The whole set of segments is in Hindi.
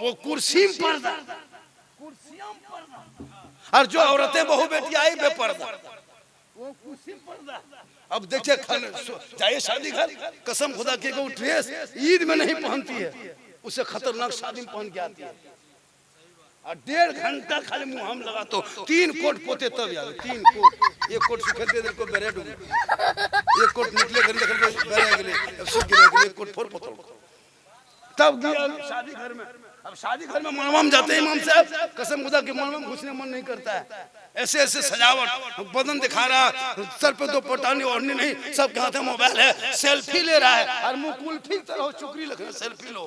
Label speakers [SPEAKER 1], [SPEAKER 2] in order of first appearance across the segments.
[SPEAKER 1] वो कुर्सी में पर्दा, कुर्सियां में पर्दा, और जो औरतें बहू बेटी आई बेपर्दा, वो कुर्सी में पर्दा। अब देखिए जाइए शादी घर, कसम खुदा की को ड्रेस ईद में नहीं पहनती है, उसे खतरनाक शादी में पहन के आती है। और 1.5 घंटा खाली मुंह हम लगा तो 3 कोट पोते तब यार 3 कोट, एक कोट सुखेते देर को बेरे डूबी, एक कोट निकले घर देखल को बेरे गेले, अब सूख गेले, एक कोट फोर पोतल तब गया शादी घर में। अब शादी घर में मनवा में जाते हैं इमाम साहब, कसम खुदा के मनवा में घुसने मन नहीं करता है। ऐसे ऐसे सजावट, बदन दिखा रहा, सर पे 2 पटानी ओढ़नी नहीं, सबके हाथ में मोबाइल है, सेल्फी ले रहा है और मुंह कुल्फी तरह चुकरी लगे सेल्फी लो।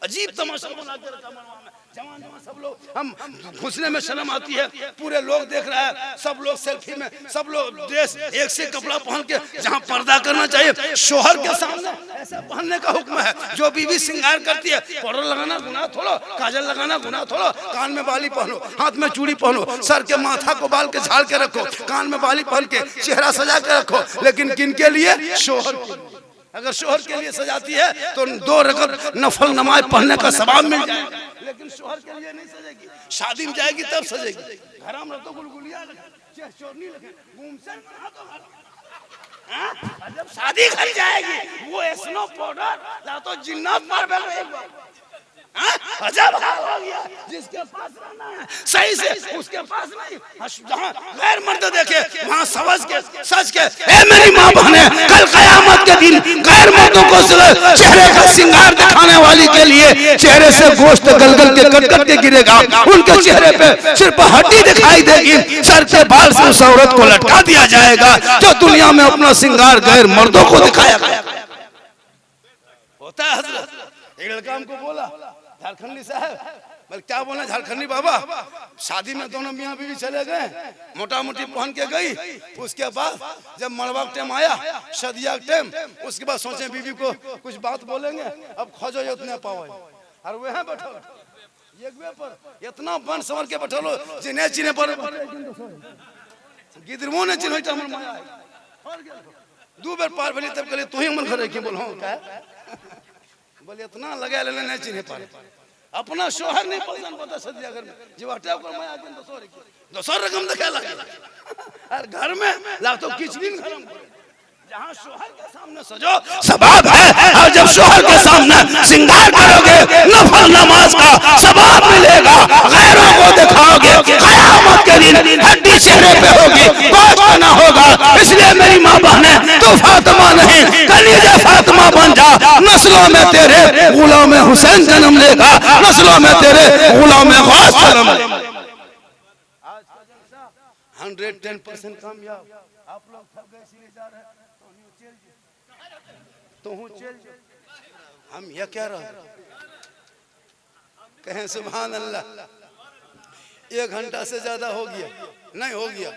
[SPEAKER 1] अजीब तमाशा बना के रखा मनवा में। जवान जवान सब लोग, हम घुसने में शर्म आती है, पूरे लोग देख रहा है, सब लोग सेल्फी में, सब लोग ड्रेस एक से कपड़ा पहन के, जहाँ पर्दा करना चाहिए शोहर के सामने ऐसा पहनने का हुक्म है। जो बीवी श्रृंगार करती है, पाउडर लगाना गुनाह थोड़ो, काजल लगाना गुनाह थोड़ो, कान में बाली पहनो, हाथ में चूड़ी पहनो, सर के माथा को बाल के झाड़ के रखो, कान में बाली पहन के चेहरा सजा के रखो, लेकिन किन के लिए? शोहर के लिए। अगर शोहर के लिए सजाती है तो 2 रकअत नफल नमाज पढ़ने का सवाब मिल जाएगा, लेकिन शोहर के लिए नहीं सजेगी। शादी में जाएगी तब सजेगी। घर में तो गुलगुलिया लगे, चोरनी लगे, घूमसे जब शादी घर जाएगी वो स्नो पाउडर या तो जिन्नत मार बैठे। अजब हाल हो गया, जिसके पास रहना है सही से उसके पास नहीं, जहाँ गैर मर्द देखे वहाँ समझ के सच के। ए मेरी माँ बहने, कल कयामत के दिन गैर मर्दों को चेहरे का श्रृंगार दिखाने वाली के लिए चेहरे से गोश्त गलगल के कट कट के गिरेगा, उनके चेहरे पे सिर्फ हड्डी दिखाई देगी, सर के बाल से उस औरत को लटका दिया जाएगा जो दुनिया में अपना श्रृंगार गैर मर्दों को दिखाया गया। होता है हजरत। एक लड़का हमको बोला, झारखंडी साहब, क्या बोला झारखंडी बाबा, शादी में दोनों मियाँ बीवी चले गए, मोटा मोटी पहन के गई, उसके बाद जब मड़वा का टाइम आया, शादिया का टाइम, उसके बाद सोचे बीवी को कुछ बात बोलेंगे, अब खोजो इतने पाओ, और वह बैठो एक पर इतना बन संवर के बैठो जिन्हें चिन्हे पर गिदरमो ने चिन्ह 2 बार पार भली तब कहले तू ही मन करे की बोल क्या बोले इतना लगा ले नहीं चिन्ह पारे। अपना शोहर नहीं पसंद पता सदिया घर में जो हटा कर मैं आके दोसर रकम दिखा लगे, और घर में ला तो किचन घर में जहाँ शोहर के सामने सजो सवाब है, और जब शोहर के सामने श्रृंगार करोगे नफल नमाज का सवाब मिलेगा, गैरों को दिखाओगे कयामत के दिन हड्डी चेहरे पे होगी, गोश्त ना होगा। इसलिए मेरी माँ बहने, तू फातिमा नहीं कलीजा फातिमा बन जा, नस्लों में तेरे गुलाम में हुसैन जन्म लेगा, नस्लों में तेरे गुलाम में गौस जन्म लेगा। 110% कामयाब। आप लोग थक गए इसलिए जा रहे हैं, तो हूँ चल हम यह क्या रहा कहें सुभान अल्लाह। 1 घंटा से ज्यादा हो गया, नहीं हो गया,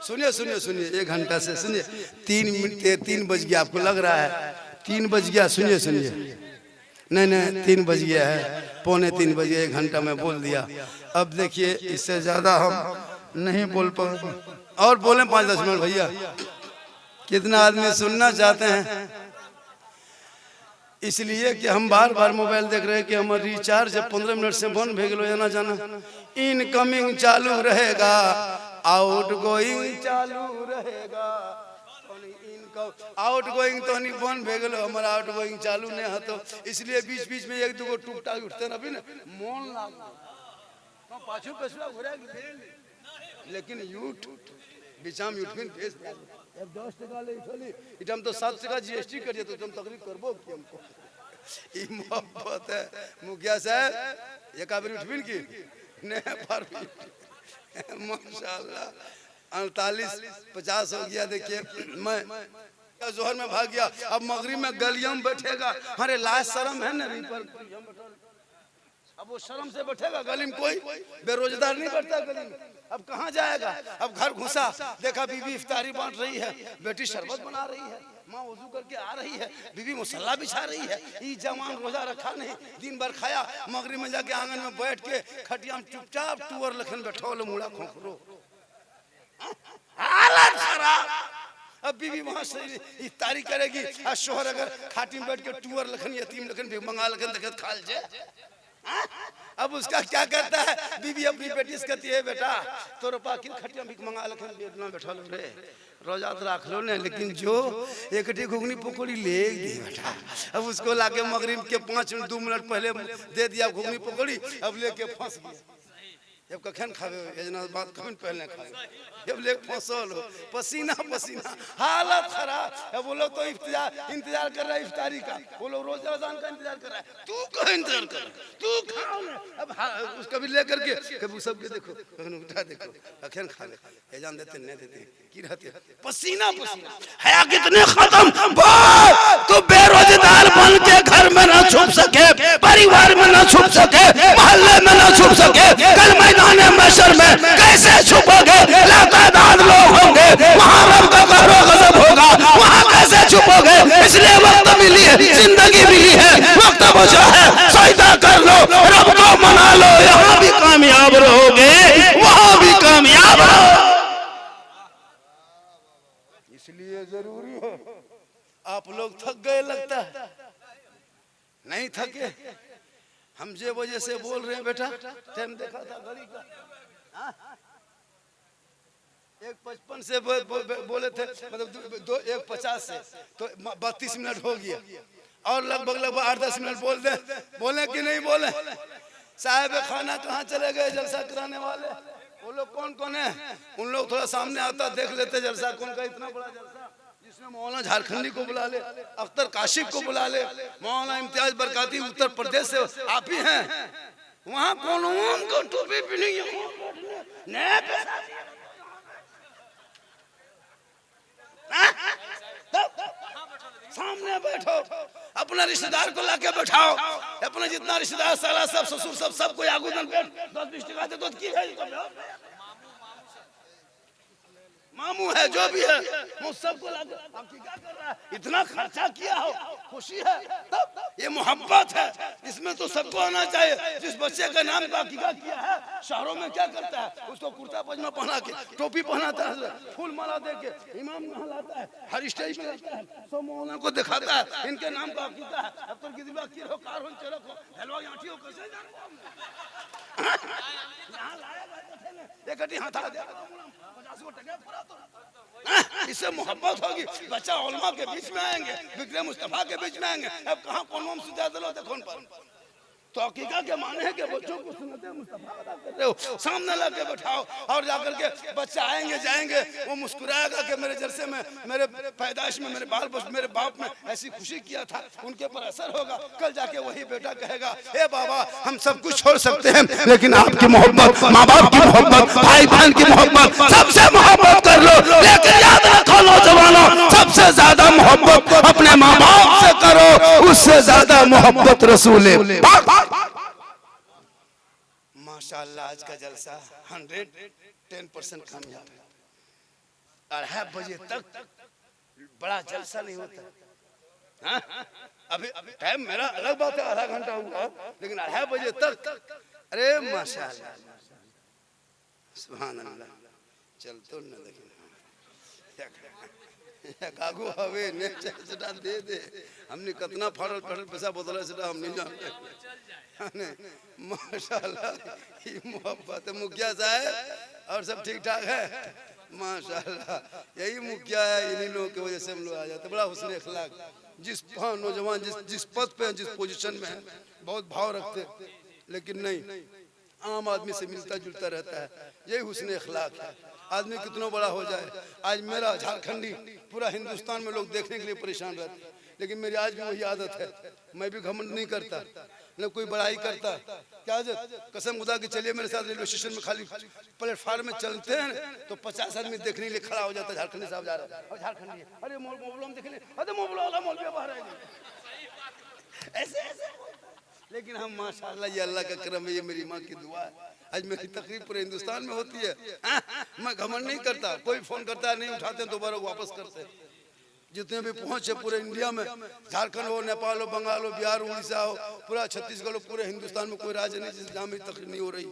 [SPEAKER 1] सुनिए सुनिए सुनिए, 1 घंटा से सुनिए, 3 मिनट 3 बज गया, आपको लग रहा है 3 बज गया, सुनिए सुनिए, नहीं नहीं 3 बज गया है, 2:45 बज गया, 1 घंटा में बोल दिया। अब देखिए इससे ज्यादा हम नहीं बोल पाए, और बोले 5-10 मिनट भैया। कितना आदमी सुनना चाहते हैं, इसलिए कि हम बार बार मोबाइल देख रहे हैं कि हमारा रिचार्ज 15 मिनट से बंद हो गया ना जाना, इनकमिंग चालू रहेगा, आउटगोइंग चालू रहेगा, आउटगोइंग तो नहीं बंद हो गया, हमारा आउटगोइंग चालू नहीं है, तो इसलिए बीच बीच में 1-2 टूकटा उठते ना भी ना मोन लाग पाछू पेछला घुरा, लेकिन यूट्यूब बिचाम यूट्यूब फेस 10 टका ले इठली इटम तो 7 टका जीएसटी करिए, तो तुम तकलीफ करबो कि हमको ई मोहब्बत है। मुखिया साहब ये काबिल उठबिन की ने पर माशाल्लाह 48-50 हो गया। देखिए मैं जोहर में भाग गया, अब मगरिब में गलियों में बैठेगा, अरे लाज शर्म है ना, अब वो शर्म से बैठेगा गली में, कोई बेरोजगार नहीं बैठता गली में, अब कहाँ जाएगा। अब घर घुसा, देखा बीवी इफ्तारी बांट रही है, बेटी शरबत बना रही है, माँ वजू करके आ रही है, बीवी मुसल्ला बिछा रही है, ये जवान रोजा रखा नहीं, दिन भर खाया, मगरिब में जाके आंगन में बैठ के खटिया में चुपचाप टूअर लखन बैठो मुड़ा खोखरो, हालत खराब। अब बीवी वहां से इफ्तारी करेगी, और शोहर अगर खाटी में बैठ के टूअर लखन यतीम लखन भी मंगा लखन देखत खाल जे अब उसका क्या करता है, बीवी अपनी बेटी से कहती है बेटा तो रुपा किन खटिया भी मंगा लखन बेटना बैठा लो रे रोजा तो रख लो ने, लेकिन जो एक घुगनी पकौड़ी ले दी बेटा। अब उसको लाके मगरिब के 2 मिनट पहले दे दिया घुगनी पकौड़ी, अब लेके फंस गया। जब कखन खावे एजना बात कखन पहले खावे, जब ले फसल हो पसीना पसीना हालत खराब है। वो लोग तो इंतजार कर रहा है इफ्तारी का, वो लोग रोजा रमजान का इंतजार कर रहा है, तू कहाँ इंतजार कर रहा है, तू खाओ ना। अब उसका भी लेकर के कभी सबके देखो उठा देखो कखन खा ले एजान देते नहीं देते की रहते पसीना पसीना है कितने खत्म। तू बेरोजगार बन के घर में ना छुप सके, परिवार में ना छुप सके, मोहल्ले में ना छुप सके, कल मैदान महशर में कैसे छुपोगे? लातादाद लोग होंगे, वहाँ रब का कहरो गजब होगा, वहाँ कैसे छुपोगे? इसलिए वक्त मिली है, जिंदगी मिली है, वक्त बचा है, सजदा कर लो, रब को मना लो, यहाँ भी कामयाब रहोगे, वहाँ भी कामयाब रहो। इसलिए जरूरी है। आप लोग थक गए लगता है, नहीं थके? हम जे वजह से बोल रहे हैं बेटा, टाइम देखा था घड़ी का 1:55 से बोले थे, मतलब 1:50 से तो 32 मिनट हो गया और लगभग 8-10 मिनट बोले कि नहीं बोले? साहब खाना कहाँ चले गए जलसा कराने वाले? वो लोग कौन कौन है? उन लोग थोड़ा सामने आता देख लेते जलसा कौन का, इतना बड़ा जलसा जिसमें मौलाना झारखंडी को बुला ले, अख्तर काशिफ को बुला ले, मौलाना इम्तियाज बरकाती उत्तर प्रदेश से आप ही हैं, वहाँ कौन को टोपी पहनी सामने बैठो, अपना रिश्तेदार को लाके बैठाओ, अपना जितना रिश्तेदार साला सब ससुर सबको आगू बैठ 10-20 टका दे तो की है, मामू है जो भी है वो सबको लाके क्या कर रहा है? इतना खर्चा किया हो, खुशी है तब ये मोहब्बत है, इसमें तो सबको आना चाहिए। जिस बच्चे का नाम बाकीका किया है, शहरों में क्या करता है? उसको कुर्ता पजामा पहना के टोपी पहनाता है, फूल माला दे के इमाम नहलाता है, हर स्टेज में रहता है, सब मौलाना को दिखाता है इनके नाम का अकीदा है। अब तो किसी बात की हो कार हो चलो को हलवा आंटी हो कैसे जान यहां लाया एक गड्डी हाथ आ दे 50 टका पूरा तो इससे मोहब्बत होगी। बच्चा उलमा के बीच में आएंगे, बिक्रे मुस्तफा के बीच में आएंगे, अब कहाँ कौन सुजा दिलो देखो पर तो हकीका के माने है कि बच्चों को सुन्नते मुस्तफा अदा कर रहे हो, सामने लाके बैठाओ और जाकर के बच्चा आएंगे जाएंगे वो मुस्कुराएगा कि मेरे जलसे में, मेरे पैदाइश में, मेरे बाल बच्चे, मेरे बाप में ऐसी खुशी किया था, उनके पर असर होगा। कल जाके वही बेटा कहेगा हे बाबा हम सब कुछ छोड़ सकते हैं लेकिन आपकी मोहब्बत, माँ बाप की मोहब्बत, भाई बहन की मोहब्बत, सबसे मोहब्बत कर लो, लेकिन याद रखो नौजवानों सबसे ज्यादा मोहब्बत अपने माँ बाप से करो, उससे ज्यादा मोहब्बत रसूल माशाअल्लाह। आज का जलसा 110% कामयाब है। 2:30 बजे तक बड़ा जलसा नहीं होता। हाँ? अभी टाइम मेरा अलग बात है, आधा घंटा हुआ, लेकिन 2:30 बजे तक अरे माशाअल्लाह सुभान अल्लाह। चल तो न देखिए कागू हवे ने चटा दे दे, हमने कितना फड़ल पैसा बदला से हम नहीं जानते। माशाअल्लाह ये मोहब्बत है। मुखिया साहब और सब ठीक ठाक है माशाअल्लाह, यही मुखिया है, इन्हीं लोगों की वजह से हम लोग आ जाते। बड़ा हुस्न अखलाक, जिस नौजवान जिस पद पे जिस पोजीशन में है बहुत भाव रखते, लेकिन नहीं आम आदमी से मिलता जुलता रहता है, यही हुस्न अखलाक है। आदमी कितना बड़ा हो जाए, आज मेरा झारखंडी पूरा हिंदुस्तान में लोग देखने के लिए परेशान रहते, लेकिन मेरी आज भी वही आदत है, मैं भी घमंड नहीं करता न कोई बड़ाई करता। क्या कसम खुदा की चलिए मेरे साथ रेलवे स्टेशन में खाली प्लेटफार्म में चलते हैं तो 50 आदमी देखने के लिए खड़ा हो जाता है, झारखंडी साहब जा रहे हैं और झारखंडी अरे मोबलम देखने, अरे मोबला मौलवी बाहर आएंगे ऐसे ऐसे। लेकिन हम माशाअल्लाह ये अल्लाह का करम है, ये मेरी माँ की दुआ है। आज मेरी तकरीब पूरे हिंदुस्तान में होती है। मैं घमंड नहीं करता, कोई फोन करता है नहीं उठाते दोबारा वापस करते। जितने भी पहुंचे पूरे इंडिया में, झारखंड हो, नेपाल हो, बंगाल हो, बिहार, उड़ीसा हो, पूरा छत्तीसगढ़ हो, पूरे हिंदुस्तान में कोई राज्य नहीं जहाँ में तकरीब नहीं हो रही।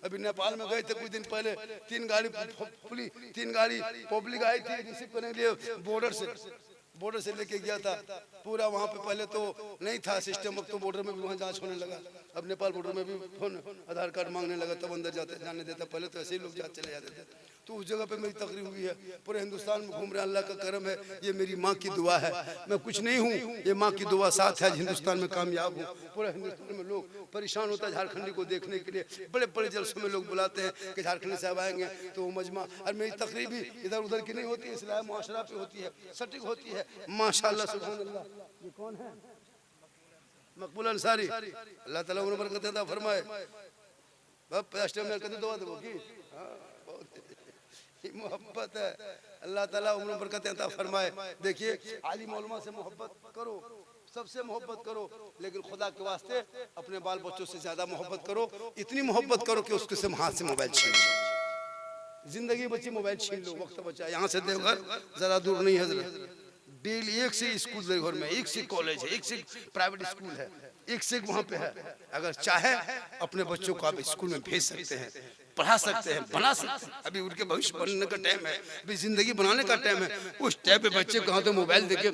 [SPEAKER 1] अभी नेपाल में गए थे कुछ दिन पहले, 3 गाड़ी पब्लिक आई थी रिसीव करने के लिए, बॉर्डर से लेके गया था। पूरा वहाँ पे पहले तो नहीं था सिस्टम, अब तो बॉर्डर में भी वहाँ जांच होने लगा। अब नेपाल बॉर्डर में भी फोन आधार कार्ड मांगने लगा, तब अंदर जाने देता, पहले तो ऐसे ही लोग चले जाते थे। तो उस जगह पे मेरी तकरीर हुई है, पूरे हिंदुस्तान में घूम रहे, अल्लाह का करम है, ये मेरी माँ की दुआ है, मैं कुछ नहीं हूँ, ये माँ की दुआ साथ है, हिंदुस्तान में कामयाब हूँ। पूरे हिंदुस्तान में लोग परेशान होता है झारखंडी को देखने के लिए, बड़े बड़े जलसों में लोग बुलाते हैं कि झारखंड साहब आएंगे तो वो मजमा, और मेरी तकरीर भी इधर उधर की नहीं होती है, इस्लाम मुआशरा पे होती है, सटीक होती है, माशाअल्लाह सुभान अल्लाह। ये कौन है? मकबूल अंसारी, अल्लाह ताला उम्र बरकत अता फरमाए। अब प्लास्टर में कदे दुआ देबो की, हां बहुत मोहब्बत है, अल्लाह ताला उम्र बरकत अता फरमाए। देखिए आलिम उलमा से मोहब्बत करो, सबसे मोहब्बत करो, लेकिन खुदा के वास्ते अपने बाल बच्चों से ज्यादा मोहब्बत करो, इतनी मोहब्बत करो कि उसके से हाथ से मोबाइल छीन लो, जिंदगी बची मोबाइल छीन लो, वक्त बचा। यहाँ से देवघर जरा दूर नहीं है, डेली एक से स्कूल देवघर में, एक से कॉलेज है, एक से प्राइवेट स्कूल है, एक से वहाँ पे है। अगर चाहे अपने बच्चों को आप स्कूल में भेज सकते हैं, पढ़ा सकते हैं, बना सकते हैं। अभी उनके भविष्य बनने का टाइम है, अभी जिंदगी बनाने का टाइम है। उस टाइम पे बच्चे को तो मोबाइल देके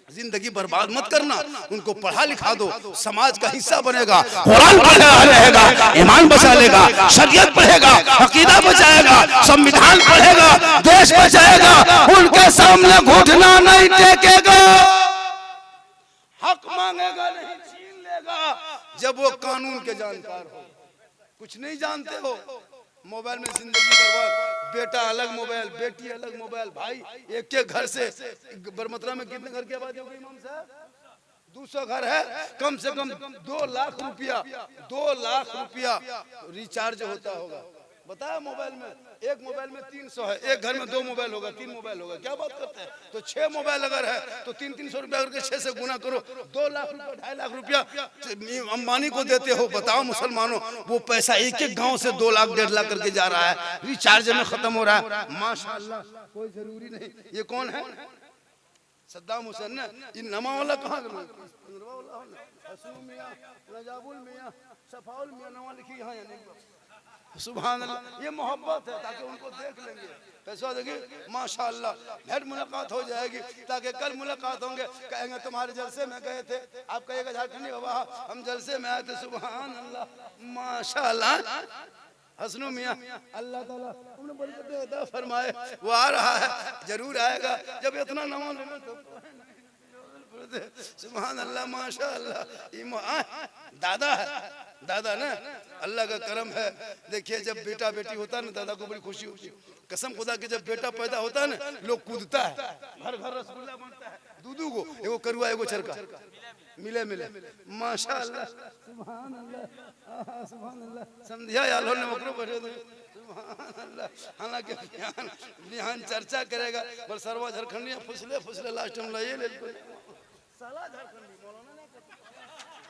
[SPEAKER 1] जिंदगी बर्बाद मत करना, उनको पढ़ा लिखा दो, समाज का हिस्सा बनेगा, कुरान पढ़ा रहेगा, ईमान बचा लेगा, शरीयत पढ़ेगा, अकीदा बचाएगा, संविधान पढ़ेगा, देश बचाएगा, उनके सामने घुटना नहीं टेकेगा, हक मांगेगा नहीं, छीन लेगा। जब वो कानून के जानकार हो, कुछ नहीं जानते हो, मोबाइल में जिंदगी बर्बाद, बेटा अलग मोबाइल, बेटी अलग मोबाइल, भाई एक एक घर से। बरमतरा में कितने घर की आबादी हो गई इमाम साहब? 200 घर है, कम से कम 2 लाख रुपया, 2 लाख रुपया रिचार्ज होता होगा। बताया मोबाइल में, एक मोबाइल में 300 है, एक घर में 2 मोबाइल होगा, 3 मोबाइल होगा, क्या बात करते हैं? तो 6 मोबाइल अगर है तो 300 रुपया करके 6 से गुना करो, 2 लाख रुपया, 2.5 लाख रुपया अंबानी को देते हो। बताओ मुसलमानों, वो पैसा एक एक गांव से 2 लाख 1.5 लाख करके जा रहा है, रिचार्ज में खत्म हो रहा है। माशाअल्लाह, कोई जरूरी नहीं। ये कौन है? सद्दाम हुसैन ने इन नमा वाला कहाँ मियां, रजाबुल मियां, सफाउल मियां नवा लिखी यहाँ सुभान अल्लाह। ये मोहब्बत है, ताकि उनको देख लेंगे, पैसा देखिए माशाअल्लाह, भेंट मुलाकात हो जाएगी, ताकि कल मुलाकात होंगे, कहेंगे तुम्हारे जलसे में गए थे, आप कहिएगा झारखंडी बाबा हम जलसे में आए थे, सुभान अल्लाह माशाअल्लाह। हसनू मियां अल्लाह ताला उन्हें बरकत अता फरमाए, वो आ रहा है, जरूर आएगा, जब इतना नमाज सुभान अल्लाह माशाअल्लाह। दादा है, दादा ना अल्लाह का करम है। देखिए जब बेटा बेटी होता है ना, दादा को बड़ी खुशी होती है, कसम खुदा के। जब बेटा पैदा होता है ना, लोग कूदता है, घर घर रसगुल्ला बनता है, दूधू को एगो करुआ एगो चरका मिले मिले, माशाअल्लाह सुभान अल्लाह, सुभान अल्लाह। समझिया यार ने मकरो बैठे थे, सुभान अल्लाह। हालांकि बिहान चर्चा करेगा, पर सरवा झारखंडी फुसले फुसले लास्ट में लाइए ले साला झारखंडी मौलाना ना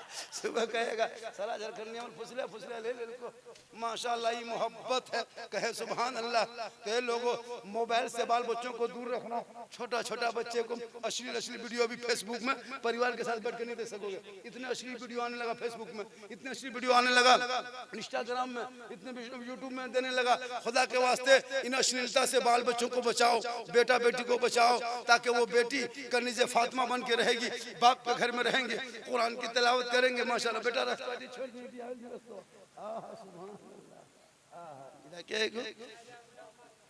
[SPEAKER 1] सुबह कहेगा साला झारखंडी में फुसले फुसले ले ले को। माशाअल्लाह ये मोहब्बत है, कहे सुभान अल्लाह। तो ये लोगों मोबाइल से बाल बच्चों को दूर रखना। छोटा छोटा बच्चे को अश्लील अश्लील वीडियो भी फेसबुक में परिवार के साथ बैठ के नहीं देख सकोगे, इतने अश्लील वीडियो आने लगा फेसबुक में, इतने अश्लील वीडियो आने लगा इंस्टाग्राम में, इतने यूट्यूब में देने लगा। खुदा के वास्ते इन अश्लीलता से बाल बच्चों को बचाओ, बेटा बेटी को बचाओ, ताकि वो बेटी कनीज़े फातिमा बन के रहेगी, बाप के घर में रहेंगे, कुरान की तिलावत करेंगे माशाअल्लाह। बेटा रास्ता छोड़ दिया,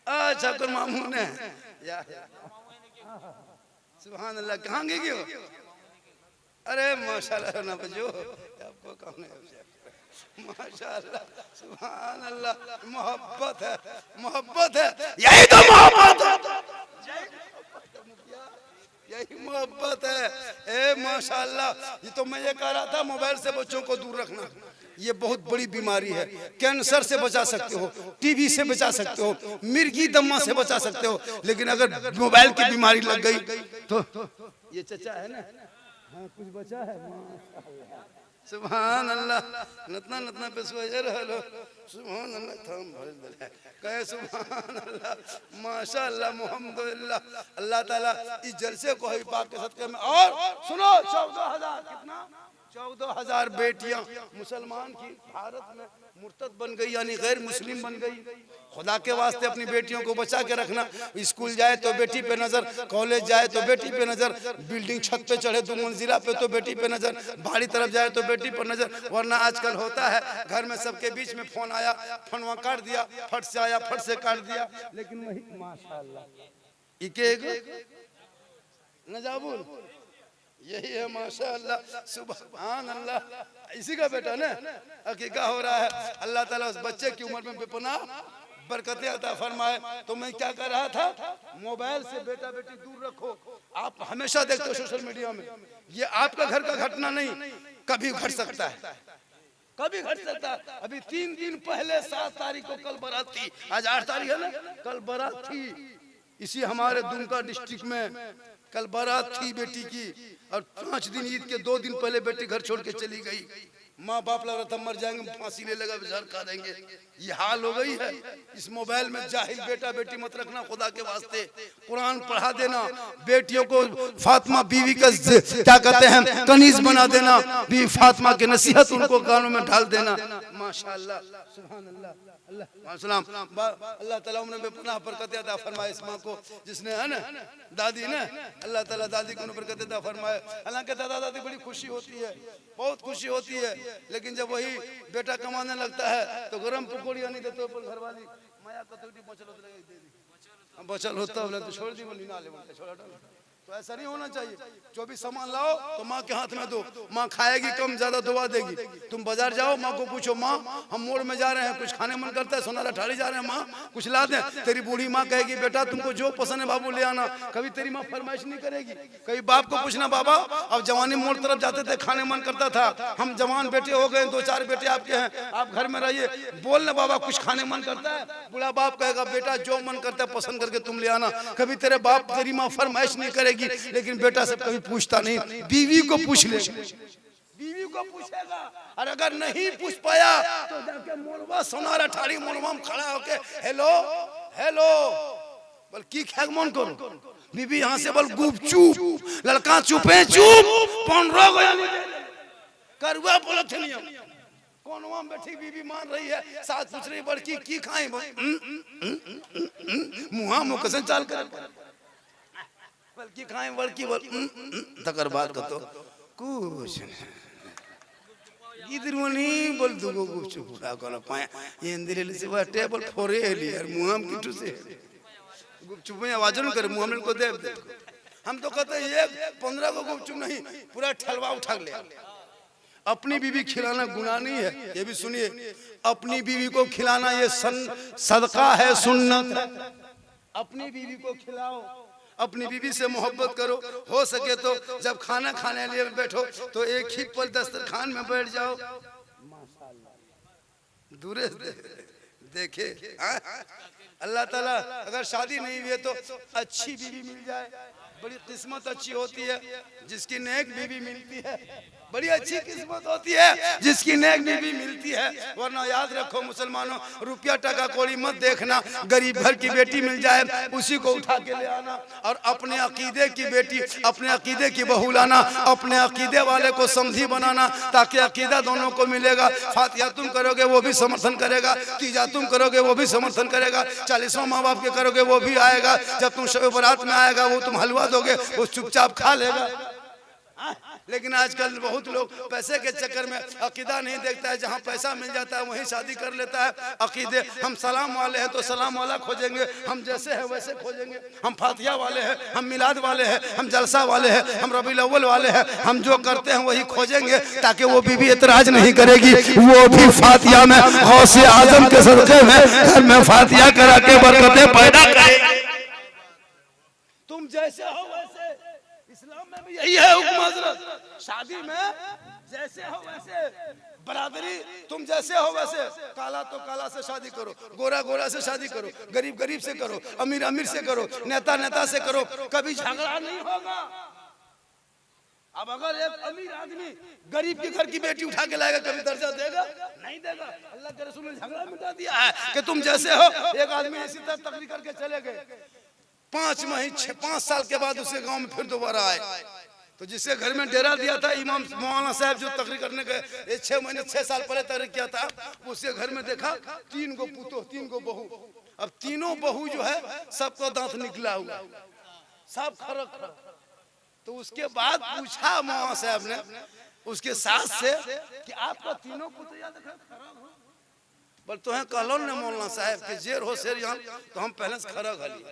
[SPEAKER 1] अच्छा कर मामू ने सुभान अल्लाह। कहाँ गई हो? अरे माशाअल्लाह ना बजो, आपको कौन है? माशाअल्लाह सुभान अल्लाह। मोहब्बत है, मोहब्बत है, यही तो मोहब्बत है, यही मोहब्बत है। ए माशाअल्लाह। ये तो मैं ये कह रहा था, मोबाइल से बच्चों को दूर रखना, ये बहुत बड़ी बीमारी है। कैंसर से बचा सकते हो, टीबी से बचा सकते हो, मिर्गी दम्मा से बचा सकते हो, लेकिन अगर मोबाइल की बीमारी लग गई तो ये चचा है ना, हाँ कुछ बचा है सुभान अल्लाह। नतना नतना पे सोए रहलो सुभान अल्लाह, थाम भर दे कहे सुभान अल्लाह माशाअल्लाह मोहम्मदुल्लाह। अल्लाह ताला इस जलसे को ही पाक के सदके में। और सुनो 14,000 कितना 14,000 बेटियां मुसलमान की भारत में मुर्तद बन गई यानी गैर मुस्लिम बन गई। खुदा के वास्ते अपनी बेटियों को बचा के रखना। स्कूल जाए तो बेटी पे नजर, कॉलेज जाए तो बेटी पे नजर, बिल्डिंग छत पे चढ़े 2 मंजिला पे तो बेटी पे नजर, बाहरी तरफ जाए तो बेटी पर नजर। वरना आजकल होता है घर में सबके बीच में फोन आया, फोनवा काट दिया, फट से आया फट से काट दिया। लेकिन वही माशाअल्लाह नजाबुल यही है माशाअल्लाह सुभान अल्लाह। इसी का बेटा ना अकीका हो रहा है। अल्लाह ताला उस बच्चे की उम्र में बेपनाह बरकतें अता फरमाए। तो मैं क्या कर रहा था, मोबाइल से बेटा बेटी दूर रखो। आप हमेशा देखते हो सोशल मीडिया में, ये आपका घर का घटना नहीं, कभी घट सकता है, कभी घट सकता है। अभी 3 दिन पहले 7 तारीख को कल बारात थी, आज 8 तारीख है ना, कल बारात थी इसी हमारे दुमका डिस्ट्रिक्ट में। कल बारात थी बेटी की और 5 दिन ईद के 2 दिन पहले बेटी घर छोड़ के चली गई। माँ बाप लग रहा था मर जाएंगे, फांसी ले लगा, जहर खा देंगे। ये हाल हो गई है। इस मोबाइल में जाहिल बेटा बेटी मत रखना, खुदा के वास्ते कुरान पढ़ा देना। बेटियों को फातिमा बीवी का क्या कहते हैं कनीज बना देना, बीवी फातिमा की नसीहत उनको कानों में डाल देना। माशाअल्लाह सुभान अल्लाह अल्लाह ताला उम्र में पुनः बरकत अता फरमाए। इस माँ को जिसने है ना दादी ने, अल्लाह ताला दादी को बरकत अता फरमाए। हालांकि दादा दादी बड़ी खुशी होती है, बहुत खुशी होती है, लेकिन जब वही बेटा कमाने लगता है तो गरम पकौड़ियाँ नहीं देते ऊपर घर वाली माया कतौटी बचल होता है तो छोड़ दी बोली ना ले बोलते छोड़ा डाल। तो ऐसा नहीं होना चाहिए। जो भी सामान लाओ तो माँ के हाथ में दो, माँ खाएगी कम ज्यादा दुआ देगी। तुम बाजार जाओ माँ को पूछो, माँ हम मोड़ में जा रहे हैं, कुछ खाने मन करता है, सोनारा ठाड़ी जा रहे हैं, माँ कुछ ला दें। तेरी बूढ़ी माँ कहेगी बेटा तुमको जो पसंद है बाबू ले आना। कभी तेरी माँ फरमाइश नहीं करेगी। कभी बाप को पूछना, बाबा अब जवानी मोड़ तरफ जाते थे, खाने मन करता था, हम जवान बेटे हो गए, 2-4 बेटे आपके हैं, आप घर में रहिए, बोलना बाबा कुछ खाने मन करता है। बूढ़ा बाप कहेगा बेटा जो मन करता है पसंद करके तुम ले आना। कभी तेरे बाप तेरी माँ फरमाइश नहीं करेगी, लेकिन बेटा से कभी पूछता नहीं। बीवी को पूछ ले, बीवी को पूछेगा, और अगर नहीं पूछ पाया तो जाके मोड़वा सोनारा ठाड़ी मोड़वा में खड़ा होके हेलो हेलो बोल की खैग मन करो। बीवी यहाँ से बोल गुप चुप, लड़का चुपे चुप 15 गया करुआ बोला थे नहीं कौनवा में बैठी बीवी मान रही है, साथ पूछ रही बड़की की खाए मुहा मुँह कसन चाल कर बल्कि खाएं बल्कि तकर बात का तो कुछ इधर नहीं बोल दुगो कुछ पूरा कर पाए ये इंदिरे से वो टेबल फोरे ले यार मुंह हम किटू से गुपचुप में आवाज न करे मुंह में को दे। हम तो कहते हैं ये 15 को गुपचुप नहीं पूरा ठलवा उठा ले। अपनी बीवी खिलाना गुनाह नहीं है, ये भी सुनिए, अपनी बीवी को खिलाना ये सदका है, सुन्नत है। अपनी बीवी को खिलाओ, अपनी बीवी से मोहब्बत करो, हो सके तो जब खाना खाने लिए बैठो तो एक ही पल दस्तरखान में बैठ जाओ। दूरे देखे अल्लाह ताला अगर शादी नहीं हुई है तो अच्छी बीवी मिल जाए, बड़ी किस्मत अच्छी होती है जिसकी नेक बीवी मिलती है, बड़ी अच्छी किस्मत होती है जिसकी नेक बीवी मिलती है। वरना याद रखो मुसलमानों, रुपया टका कौड़ी मत देखना, गरीब घर की बेटी मिल जाए उसी को उठा के ले आना और अपने अकीदे की बेटी, अपने अकीदे की बहू लाना, अपने अकीदे वाले को समझी बनाना ताकि अकीदा दोनों को मिलेगा। फातिहा तुम करोगे वो भी समर्थन करेगा, तीजा तुम करोगे वो भी समर्थन करेगा, 40वां माँ बाप के करोगे वो भी आएगा, जब तुम शब बारात में आएगा वो तुम हलवा दोगे वो चुपचाप खा लेगा। लेकिन आजकल बहुत लोग पैसे के चक्कर में अकीदा नहीं देखता है, जहाँ पैसा मिल जाता है वहीं शादी कर लेता है। अकीदे हम सलाम वाले हैं तो सलाम वाला खोजेंगे, हम जैसे हैं वैसे खोजेंगे, हम फातिहा वाले हैं, हम मिलाद वाले हैं, हम जलसा वाले हैं, हम रबीउल अव्वल वाले हैं, हम जो करते हैं वही खोजेंगे ताकि वो बीवी एतराज नहीं करेगी, वो भी फातिहा में गौसे आजम के सदके में घर में फातिहा करा के बरकतें पैदा करेगी। तुम जैसे हो वैसे, इस्लाम में भी यही है हुक्म हज़रत, शादी में जैसे हो वैसे, बरादरी तुम जैसे हो वैसे, काला तो काला से शादी करो, गोरा गोरा से शादी करो, गरीब गरीब से करो, अमीर अमीर से करो, नेता नेता से करो, कभी झगड़ा नहीं होगा। अब अगर एक अमीर आदमी गरीब के घर की बेटी उठा के लाएगा कभी दर्जा देगा? नहीं देगा। अल्लाह के रसूल ने झगड़ा मिटा दिया है कि तुम जैसे हो। एक आदमी इसी तरह तकरीर करके चले गए, 5 साल के बाद उसके गांव में फिर दोबारा आए, तो जिसके घर में डेरा दिया था इमाम मौलाना साहब जो तकरीर करने गए 6 महीने 6 साल पहले तकरीर किया था, उसके घर में देखा 3 गो पुतो 3 गो बहू। अब तीनों बहू जो है सबको दांत निकला हुआ, सब खरक खरक। तो उसके बाद पूछा मौलाना साहब ने उसके सास से कि आपका तीनों पुतिया देखा खराब हो? बोल तुम्हें कहलो ने मौलाना साहब के जेर हो शेर जान तो हम पहले से खरक हली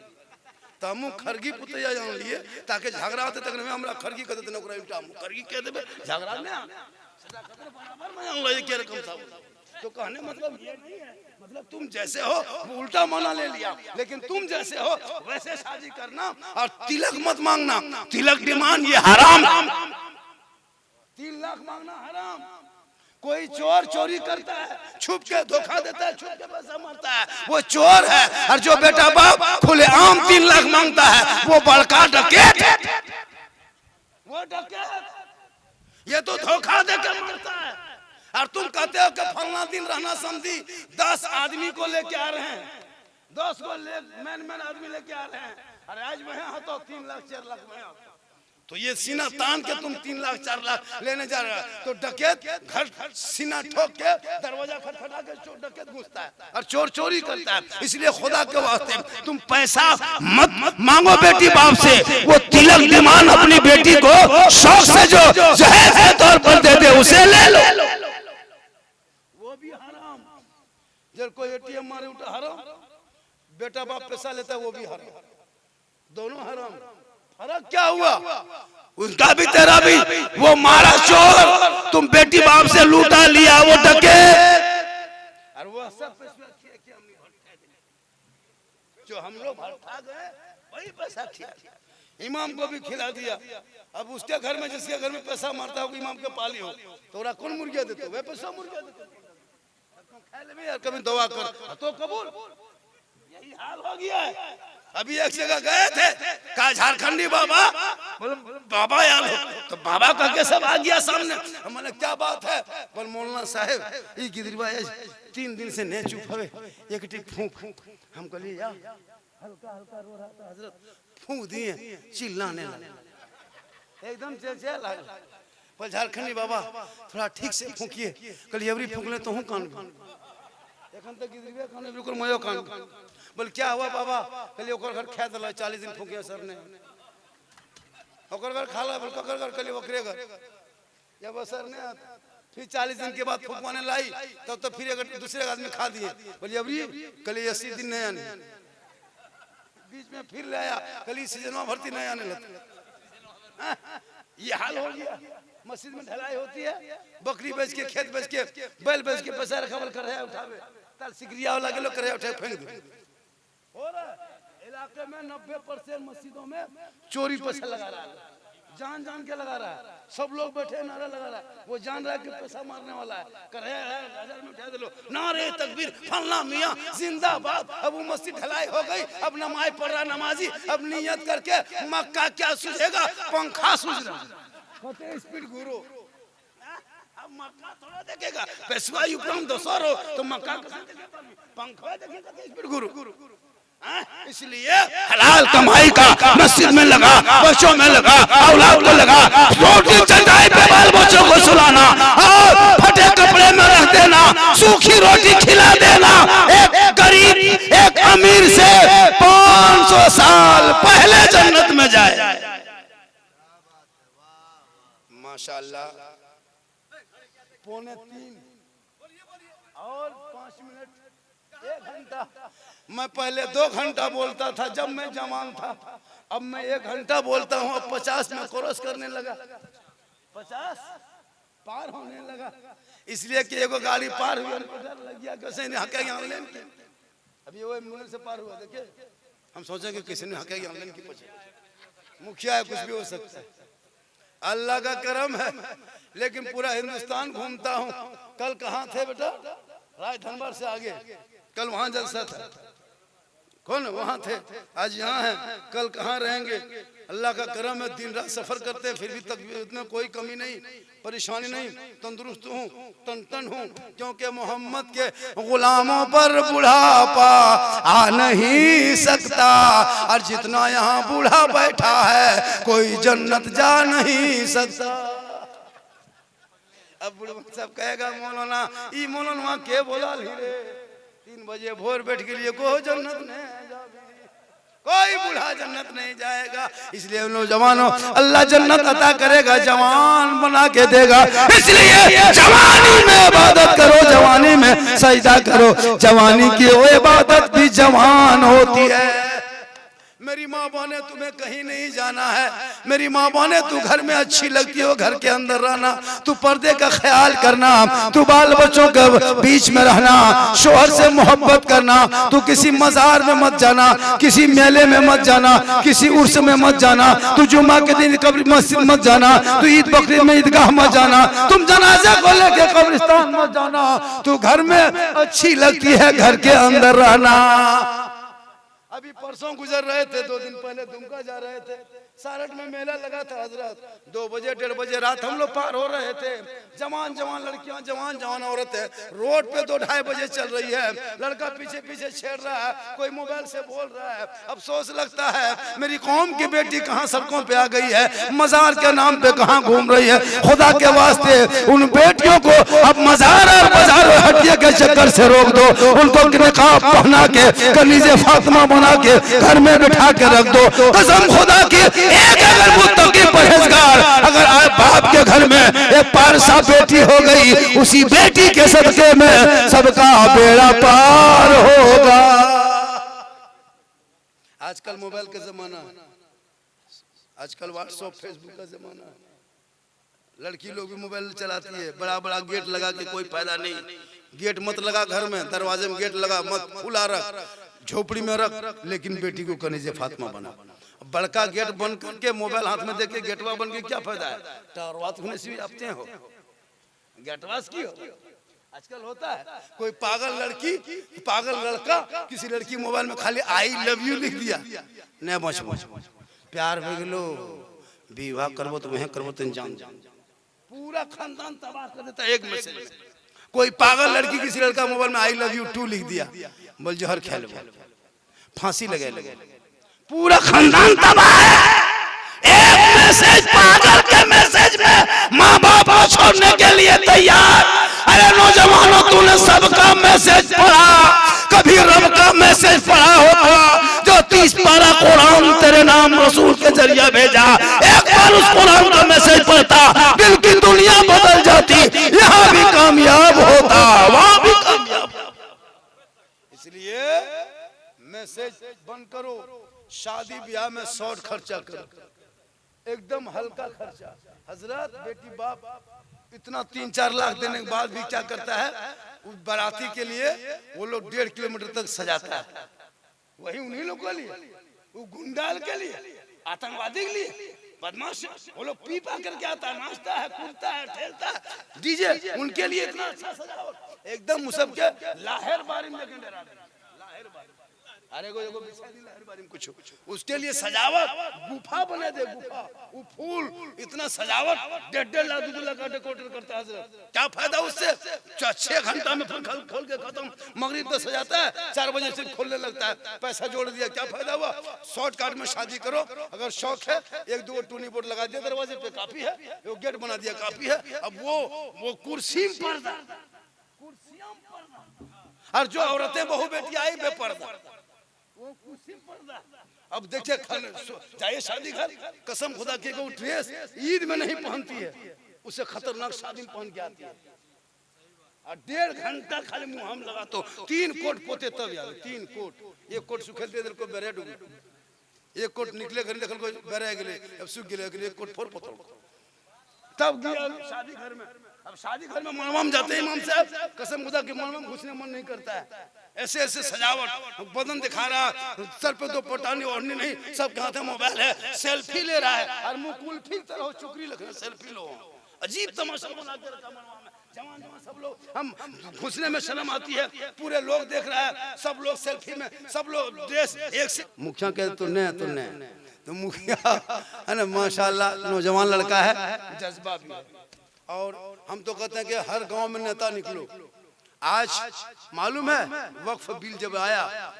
[SPEAKER 1] तो हम खरगी पुतिया जान लिए ताकि झगड़ा होते तक में हमरा खरगी कह देते ओकरा उल्टा हम खरगी कह देबे झगड़ा में सदा खतर बराबर में जान लो के रकम साहब। तो कहने मतलब ये नहीं है, मतलब तुम जैसे हो वो उल्टा माना ले लिया, लेकिन तुम जैसे हो वैसे शादी करना और तिलक मत मांगना। तिलक डिमांड ये हराम, 3 लाख मांगना हराम। कोई चोर चोरी करता है छुप के धोखा देता है, छुप के पैसा मारता है, वो चोर है। और जो बेटा बाप खुलेआम 3 लाख मांगता है वो बड़का डकैत है, वो डकैत। ये तो धोखा देकर मारता है। और तुम कहते हो कि फलना दिन रहना समझी 10 आदमी को लेके आ रहे हैं, 10 को मैन आदमी लेके आ रहे हैं, और आज में है तो 3 लाख 4 लाख में। तो ये सीना तान के तुम 3 लाख 4 लाख लेने जा रहे हो। तो डकैत घर सीना ठोक के दरवाजा खटखटा के चोर डकैत घुसता है और चोर चोरी करता है। इसलिए खुदा के वास्ते तुम पैसा मत मांगो बेटी बाप से, वो तिलक डिमांड अपनी बेटी को शौक से जो जहेज के तौर पर दे दे उसे ले लो, वो भी हराम। जब कोई एटीएम मारे उठा हराम, बेटा बाप पैसा लेता है वो भी हराम, दोनों हराम। फर्क क्या हुआ? उनका भी तेरा भी, वो मारा चोर, तुम बेटी बाप से लूटा लिया वो डकैत। और वो सब जो हम लोग भड़का गए वही पैसा खिला, इमाम को भी खिला दिया। अब उसके घर में जिसके घर में पैसा मारता हो इमाम के पाली हो तो ओरा कौन मुर्गिया देते, वह पैसा मुर्गिया देते। खा ले यार कभी दवा कर तो कबूल, यही हाल हो गया है। अभी एक जगह गए थे, कहा झारखंडी बाबा, बाबा यार तो बाबा कह के सब आ गया सामने। हमने क्या बात है? बोल मौलाना साहब ये गिदरीबा 3 दिन से नहीं चुप हवे, एक टिक फूंक। हम कहलिए यार हल्का हल्का रो रहा था हजरत, फूंक दिए चिल्लाने लगे एकदम चेचे लगा। बोल झारखंडी बाबा थोड़ा ठीक से फूंकिए। कहलिए अबरी फूंक ले तो हूं कान एखन तक गिदरीबा कान बिल्कुल मयो कान। बोल क्या हुआ बाबा? कहलिए ओकर घर खा दल 40 दिन फूकिया सर ने, ओकर घर खा ला। बोल ककर घर? कहलिए ओकरे घर। जब असर ने फिर 40 दिन के बाद फूकवाने लाई तब तो फिर अगर दूसरे आदमी खा दिए। बोलिए अबरी? कहलिए 80 दिन नहीं आने, बीच में फिर ले आया। कहलिए सीजनवा भर्ती नहीं आने लगता। ये हाल हो गया। मस्जिद में ढलाई होती है, बकरी बेच के खेत बेच के बैल बेच के पैसा रखा कर रहे उठावे ताल सिकरिया वाला के लोग करे उठा फेंक दे। हो रहा है इलाके में 90% मस्जिदों में चोरी पैसा लगा रहा है, जान जान के लगा रहा है। सब लोग बैठे नारा लगा रहा है, वो जान रहा है कि पैसा मारने वाला है। कर रहे हैं 1000 में उठा दे लो, नारे तकबीर फलना मियां जिंदाबाद। अब वो मस्जिद ढलाई हो गई, अब नमाज पढ़ रहा नमाजी, अब नियत करके मक्का क्या सूझेगा, पंखा सूझ रहा है। स्पीड गुरु अब मक्का थोड़ा देखेगा, पेशवा यूक्रेन दोसर हो तो मक्का पंखा देखेगा स्पीड गुरु। इसलिए हलाल कमाई का मस्जिद में लगा, बच्चों में लगा, औलाद को लगा, रोटी चटाई पे बाल बच्चों को सुलाना और फटे कपड़े में रख देना, सूखी रोटी खिला देना। एक गरीब एक अमीर से 500 साल पहले जन्नत में जाए। माशाअल्लाह। 2:45 और 5 मिनट 1 घंटा। मैं पहले 2 घंटा बोलता था जब मैं जवान था, अब मैं 1 घंटा बोलता हूँ। अब 50 में क्रॉस करने लगा, 50 पार होने लगा। इसलिए कि एगो गाड़ी पार हुई हमको डर लग गया कैसे नहीं हकेगी ऑनलाइन की। अभी वो मुंह से पार हुआ, देखिए हम सोचे कि किसी ने हकेगी ऑनलाइन की पीछे मुखिया है, कुछ भी हो सकता है। अल्लाह का करम है, लेकिन पूरा हिंदुस्तान घूमता हूँ। कल कहाँ थे बेटा? राय धनबाद से आगे, कल वहां जलसा था। कौन वहाँ थे, आज यहाँ हैं, कल कहाँ रहेंगे। अल्लाह का करम है, दिन रात सफर करते हैं, फिर भी तकलीफ में कोई कमी नहीं, परेशानी नहीं, तंदुरुस्त हूँ, टन हूँ, क्योंकि मोहम्मद के गुलामों पर बुढ़ापा आ नहीं सकता। और जितना यहाँ बूढ़ा बैठा है कोई जन्नत जा नहीं सकता। अब सब कहेगा मौलाना ई मौलाना के बोला रे 3 बजे भोर बैठ के लिए को जन्नत नहीं, कोई बूढ़ा जन्नत नहीं जाएगा। इसलिए नौजवानों अल्लाह जन्नत अता करेगा, जवान बना के देगा। इसलिए जवानी में इबादत करो, जवानी में सजदा करो, जवानी की वो इबादत भी जवान होती है। मेरी माँ बहने तुम्हें कहीं नहीं जाना है, मेरी माँ बहने तू घर में अच्छी लगती हो, घर के अंदर रहना, तू पर्दे का ख्याल करना, तू बाल बच्चों के बीच में रहना, शोहर से मोहब्बत करना, तू किसी मजार में मत जाना, किसी मेले में मत जाना, किसी उर्स में मत जाना, तू जुम्मा के दिन कब्र मस्जिद मत जाना, तू ईद बकरीद में ईदगाह मत जाना, तुम जनाजा को लेके कब्रिस्तान मत जाना, तू घर में अच्छी लगती है घर के अंदर रहना। अभी परसों गुजर रहे थे, 2 दिन पहले दुमका जा रहे थे, सारठ में मेला लगा था हजरत। 2 बजे 1:30 बजे रात हम लोग पार हो रहे थे, जवान जवान लड़कियां, जवान जवान औरतें रोड पे 2-2:30 बजे चल रही है, लड़का पीछे पीछे छेड़ रहा है, कोई मोबाइल से बोल रहा है। अफसोस लगता है मेरी कौम की बेटी कहाँ सड़कों पे आ गई है, मजार के नाम पे कहाँ घूम रही है। खुदा के वास्ते उन बेटियों को अब मजार और बाजार हटिया के चक्कर से रोक दो, उनको निकाब पहना के कनीज़े फातिमा बना के घर में बिठा के रख दो। कसम खुदा की, एक अगर मुत्तकी परहेजगार अगर बाप के घर में एक पारसा बेटी हो गई, उसी बेटी के सदके में सबका बेड़ा पार होगा। आजकल मोबाइल का जमाना, आजकल व्हाट्सएप फेसबुक का जमाना, लड़की लोग भी मोबाइल चलाती है, बड़ा बड़ा गेट लगा के कोई फायदा नहीं। गेट मत लगा घर में, दरवाजे में गेट लगा मत, खुला रख, झोपड़ी में रख, लेकिन बेटी को कनीज़े फातिमा बना। बड़का गेट बंद करके मोबाइल हाथ में देके गेटवा बन के क्या फायदा है। टावरवात होने से भी आपते हो, गेटवास की हो। आजकल होता है कोई पागल लड़की पागल लड़का किसी लड़की मोबाइल में खाली आई लव यू लिख दिया, नहीं बच प्यार हो गेलो, विवाह करबो तो वह करबो तो जान पूरा खानदान तबाह कर देता है एक मैसेज में। कोई पागल लड़की किसी लड़का मोबाइल में आई लव यू 2 लिख दिया, बोल जहर खेल फांसी लगे, पूरा खानदान तबाह है। एक मैसेज, पागल के मैसेज में माँ बाप को छोड़ने के लिए तैयार। अरे नौजवानों, तूने सबका मैसेज पढ़ा, कभी रब का मैसेज पढ़ा होगा जो 30 पारा कुरान तेरे नाम रसूल के जरिए भेजा। एक बार उस कुरान का मैसेज पढ़ता, दिल की दुनिया बदल जाती, यहाँ भी कामयाब होता, वहां भी कामयाब। इसलिए मैसेज बंद करो, शादी ब्याह में शॉर्ट खर्चा करो, एकदम हल्का खर्चा। हजरत बेटी बाप इतना 3-4 लाख देने के बाद भी क्या करता है, उस बाराती के लिए वो लोग 1.5 किलोमीटर तक सजाता है। वही उन्हीं लोग के लिए, वो गुंडाल के लिए, आतंकवादी के लिए, बदमाश वो लोग पी पा करके आता है, नाचता है, कूदता है, ठेलता है, डीजे उनके लिए इतना अच्छा सजावट, एकदम सबके लाहेर बारी में डरा दे। अरे को कुछ उसके लिए सजावट, गुफा बने दे, गुफा, वो फूल, इतना सजावट 1.5 लाख 2 लाख का डेकोरेटर करता है। क्या फायदा उससे? 6 घंटा में खोल के खत्म, मगरिब तक सजाता है, 4 बजे से खोलने लगता है, पैसा जोड़ दिया, क्या फायदा हुआ? शॉर्टकट में शादी करो, अगर शौक है 1-2 टूनी बोर्ड लगा दिया दरवाजे पे काफी है, वो गेट बना दिया काफी है। अब वो कुर्सी पर्दा, और जो औरतें बहु बेटी आई बेपर्दा, वो कुर्सी पर्दा। अब देखिए जाइए शादी घर, कसम खुदा की वो ड्रेस ईद में नहीं पहनती है, उसे खतरनाक शादी में पहन के आती है। और 1.5 घंटा खाली मुंह हम लगा तो 3 कोट पोते तब यार 3 कोट, एक कोट सुखेलते देर को बेरे डूबे, एक कोट निकले घर देखल को बेरे गेले, अब सूख गेले, एक कोट फोर पोतल तब गया शादी घर में। अब शादी घर में मोहम्मद जाते हैं इमाम साहब, कसम खुदा के मोहम्मद घुसने मन नहीं करता है। ऐसे ऐसे सजावट, बदन दिखा रहा, सर पे 2 पटानी ओढ़नी नहीं, सबके हाथ में मोबाइल है, सेल्फी ले रहा है, और मुंह कुल्फी तरह चुकरी लग रहा है, सेल्फी लो। अजीब तमाशा बना के रखा मनवा में। जवान जवान सब लोग, हम घुसने में शर्म आती है, पूरे लोग देख रहा है, सब लोग सेल्फी में, सब लोग ड्रेस एक से। मुखिया कहते तो मुखिया है ना, माशाल्लाह नौजवान लड़का है, जज्बा भी है। और हम तो कहते हैं कि हर गांव में नेता निकलो। आज मालूम है वक्फ बिल जब आया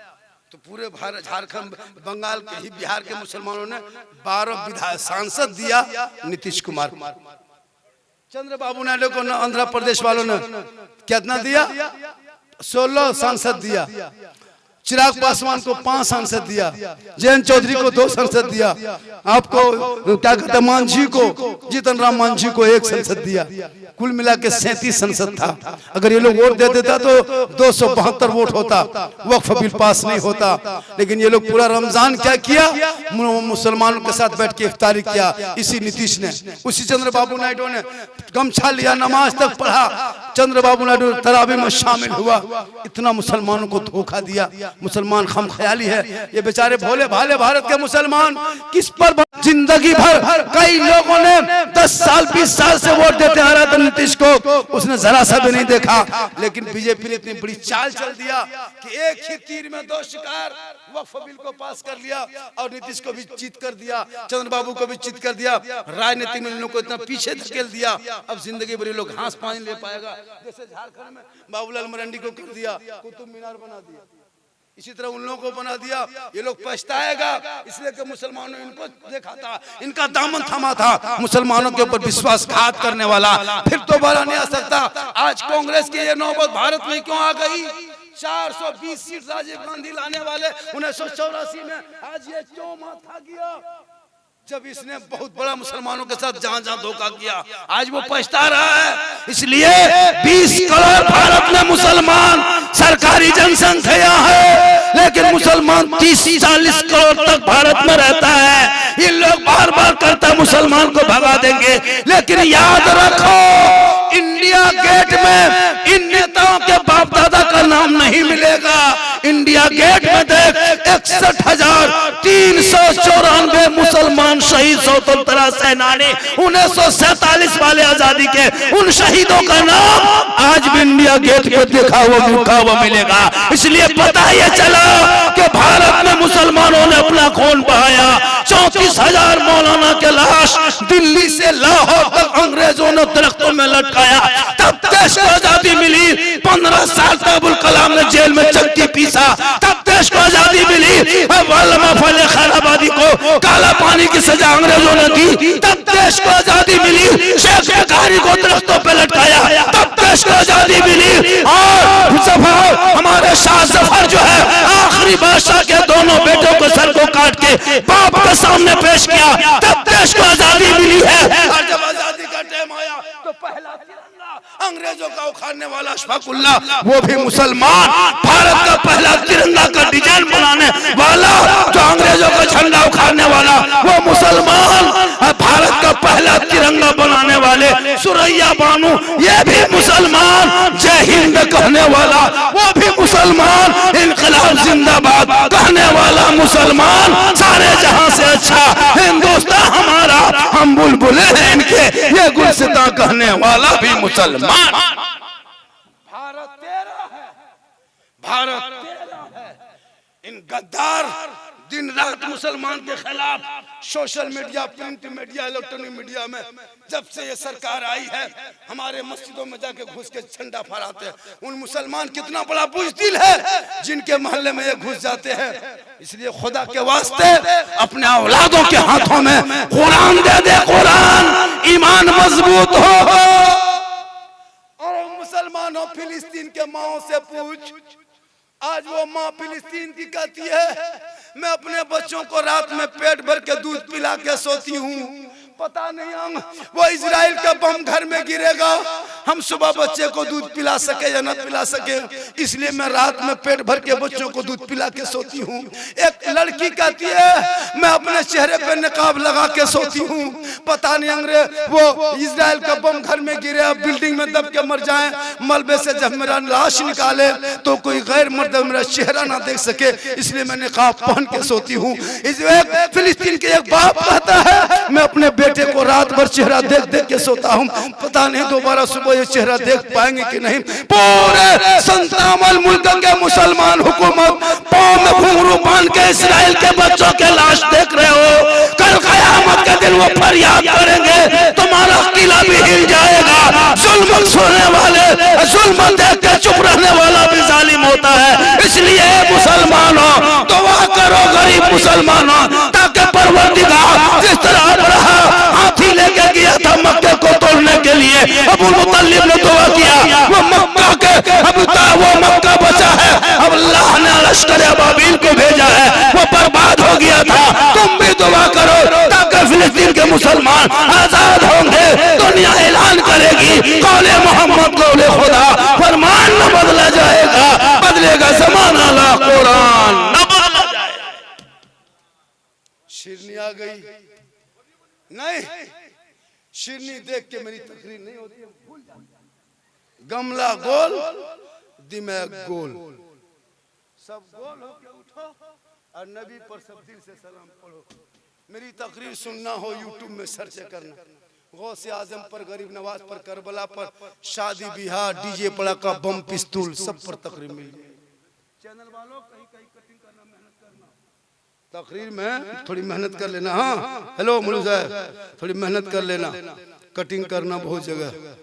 [SPEAKER 1] तो पूरे भारत, झारखंड, बंगाल के ही, बिहार के मुसलमानों ने 12 विधायक सांसद दिया नीतीश कुमार को। चंद्रबाबू नायडू को आंध्र प्रदेश वालों ने कितना दिया? 16 सांसद दिया। चिराग पासवान को 5 सांसद दिया। जयंत चौधरी को 2 सांसद दिया। आपको क्या कहते हैं, मांझी को, जीतन राम मांझी को 1 सांसद दिया। कुल मिला के 37 सांसद था। अगर ये लोग वोट दे देता तो 272 वोट होता, वक्फ बिल पास नहीं होता। लेकिन ये लोग पूरा रमजान क्या किया, मुसलमानों के साथ बैठ के इफ्तारी किया। इसी नीतीश ने, उसी चंद्रबाबू नायडू ने गमछा लिया, नमाज तक पढ़ा, चंद्रबाबू नायडू तरावी में शामिल हुआ। इतना मुसलमानों को धोखा दिया। मुसलमान खम ख्याली है। ये बेचारे भोले भाले भारत के मुसलमान किस पर जिंदगी भर, कई लोगों ने 10 साल 20 साल से वोट देते आ रहा था नीतीश को, उसने जरा सा भी नहीं देखा। लेकिन बीजेपी ने इतनी बड़ी चाल चल दिया कि एक ही तीर में 2 शिकार, वक्फ बिल को पास कर लिया और नीतीश को भी चित कर दिया, चंद्रबाबू को भी चित कर दिया, राजनीति में लोगों को इतना पीछे धकेल दिया। अब जिंदगी भर लोग घास पानी ले पाएगा। जैसे झारखंड में बाबूलाल मरांडी को कर दिया, कुतुब मीनार बना दिया, इसी तरह उन लोगों को बना दिया। ये लोग पछताएगा, इसलिए कि मुसलमानों ने इनको देखा था, इनका दामन थमा था। मुसलमानों के ऊपर विश्वासघात करने वाला फिर दोबारा नहीं आ सकता। आज कांग्रेस की ये नौबत भारत में क्यों आ गई? 420 सीट राजीव गांधी लाने वाले 1984 में आज ये क्यों माथा गया? जब इसने बहुत बड़ा मुसलमानों के साथ जहां जहां धोखा किया, आज वो पछता रहा है। इसलिए 20 करोड़ भारत में मुसलमान सरकारी जनसंख्या है, लेकिन मुसलमान 30-40 करोड़ तक भारत में रहता है। ये लोग बार बार करता मुसलमान को भगा देंगे, लेकिन याद रखो इंडिया गेट में इन नेताओं के बाप दादा का नाम नहीं मिलेगा। इंडिया गेट में देख 61,394 मुसलमान शहीद स्वतंत्रता सेनानी 1947 वाले आजादी के, उन शहीदों का नाम आज भी इंडिया गेट पे देखा हुआ मिलेगा। इसलिए पता ये चला कि भारत में मुसलमानों ने अपना खून बहाया। 34,000 मौलाना के लाश दिल्ली से लाहौर तक अंग्रेजों ने दरख्तों में लटकाया। तब देश को आजादी मिली। 15 साल तक अबुल कलाम ने जेल में चक्की पीसा, तब देश को आजादी मिली। खैराबादी को काला पानी की सजा अंग्रेजों ने दी, तब देश को आजादी मिली। शेख बुखारी को दरख्तों पे लटकाया, तब देश को आजादी मिली। और हमारे शाह जफर जो है आखिरी बादशाह के दोनों बेटों को सर को काट के बाप के सामने पेश किया, तब देश को आजादी मिली है। और जब आजादी का टाइम आया तो पहला अंग्रेजों का उखाड़ने वाला अशफाकुल्लाह, वो भी मुसलमान, भारत का पहला तिरंगा का डिजाइन बनाने वाला, जो अंग्रेजों का झंडा उखाड़ने वाला वो मुसलमान, भारत का पहला तिरंगा बनाने वाले सुरैया बानू ये भी मुसलमान, जय हिंद कहने वाला वो भी मुसलमान, इनकलाब जिंदाबाद कहने वाला मुसलमान, सारे जहां से अच्छा हिंदुस्तान हमारा, हम बुलबुले हैं इनके, ये गुलसिता कहने वाला भी मुसलमान। भारत तेरा है, भारत तेरा है। इन गद्दार दिन रात मुसलमान के खिलाफ social media, print media, electronic media में जब से ये सरकार आई है, हमारे मस्जिदों में जाके घुस के झंडा फहराते हैं। उन मुसलमान कितना बड़ा बुज़दिल है जिनके मोहल्ले में ये घुस जाते हैं। इसलिए खुदा के वास्ते अपने औलादों के हाथों में कुरान दे दे, कुरान, ईमान मजबूत हो। और मुसलमानों फिलिस्तीन के माओ से पूछ, आज वो माँ फिलिस्तीन की कहती है मैं अपने बच्चों को रात में पेट भर के दूध पिला के सोती हूँ, पता नहीं हम वो इजराइल का बम घर में गिरेगा, हम सुबह बच्चे को दूध पिला सके या न पिला सके, इसलिए मैं रात में पेट भर के बच्चों को दूध पिला के सोती हूँ। एक लड़की कहती है मैं अपने चेहरे पे नकाब लगा के सोती हूँ, पता नहीं अंग्रेज वो इजराइल का बम घर में गिरे, बिल्डिंग में दब के मर जाए, मलबे से जब मेरा लाश निकाले तो कोई गैर मर्द मेरा चेहरा ना देख सके, इसलिए मैं नकाब पहन के सोती हूँ। फिलिस्तीन के एक बाप कहता है मैं अपने बेटे को रात भर चेहरा देख देख के सोता हूँ, पता नहीं दोबारा सुबह ये चेहरा देख पाएंगे कि नहीं। पूरे 57 मुल्क के मुसलमान हुकूमत पांव में घुंघरू बांध के इस्राइल के बच्चों के लाश देख रहे हो। कल क़यामत के दिन वो फरियाद करेंगे, तुम्हारा किला भी हिल जाएगा। जुल्म सोने वाले, जुल्म देख के चुप रहने वाला भी जालिम होता है। इसलिए मुसलमानों दुआ करो गरीब मुसलमानों, ताकि परवरदिगार जिस तरह अब्राहा हाथी लेके गया था मक्के को तोड़ने के लिए, अबू मुतल्लिब ने दुआ किया, वो मक्का के अब वो मक्का बचा है, अब अल्लाह ने लश्कर अबाबील को भेजा है, वो बर्बाद हो गया था। तुम भी दुआ करो ताकि फिलिस्तीन के मुसलमान आजाद होंगे। दुनिया ऐलान करेगी कौले मोहम्मद कौले खुदा, फरमान न बदला जाएगा, बदलेगा ज़माना ला कुरान न बदला जाएगा। शिरनी आ गई नहीं, शिरनी देख के मेरी तकरीर नहीं होती, भूल जाती। गमला गोल दिमाग गोल, सब गोल हो के उठो और नबी पर सब दिल से सलाम पढ़ो। मेरी तकरीर सुनना हो यूट्यूब में सर्च करना, गौसे आजम पर, गरीब नवाज पर, करबला पर, शादी बिहार, डीजे पड़ाका, बम पिस्तूल, सब पर तकरीर मिल जाए। चैनल वालों कहीं कहीं कटिंग करना, मेहनत करना, तकरीर में थोड़ी मेहनत कर लेना। हाँ हेलो मुल्क साहब, थोड़ी मेहनत कर लेना, कटिंग करना बहुत जगह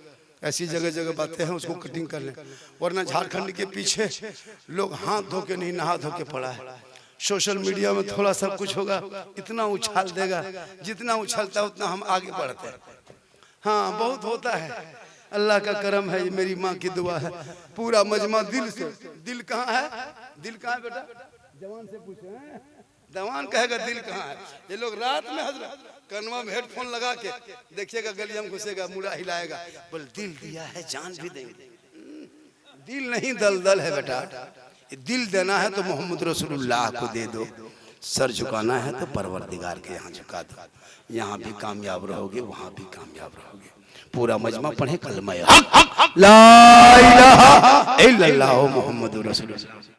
[SPEAKER 1] ऐसी जगह जगह बातें हैं, उसको कटिंग कर लें, वरना झारखंड के पीछे लोग हाथ धो के नहीं नहा धो के पड़ा है। सोशल मीडिया में थोड़ा सा कुछ होगा, इतना उछाल देगा, जितना उछलता है उतना हम आगे बढ़ते हैं। हाँ बहुत होता है, अल्लाह का करम है, ये मेरी माँ की दुआ है। पूरा मजमा दिल से, दिल कहाँ है, दिल कहाँ है बेटा, जवान से पूछे, जवान कहेगा दिल कहाँ है। ये लोग रात में हजरत कनवा में हेडफोन लगा के देखिएगा, गलिया में घुसेगा, मुड़ा हिलाएगा, बोल दिल दिया है जान भी देंगे। दिल नहीं दलदल है बेटा, दिल देना है तो मोहम्मद रसूलुल्लाह को दे दो, सर झुकाना है तो परवरदिगार के यहाँ झुका दो। यहाँ भी कामयाब रहोगे, वहाँ भी कामयाब रहोगे। पूरा मजमा पढ़े कलमा ला इलाहा इल्लल्लाह मुहम्मदुर रसूलुल्लाह।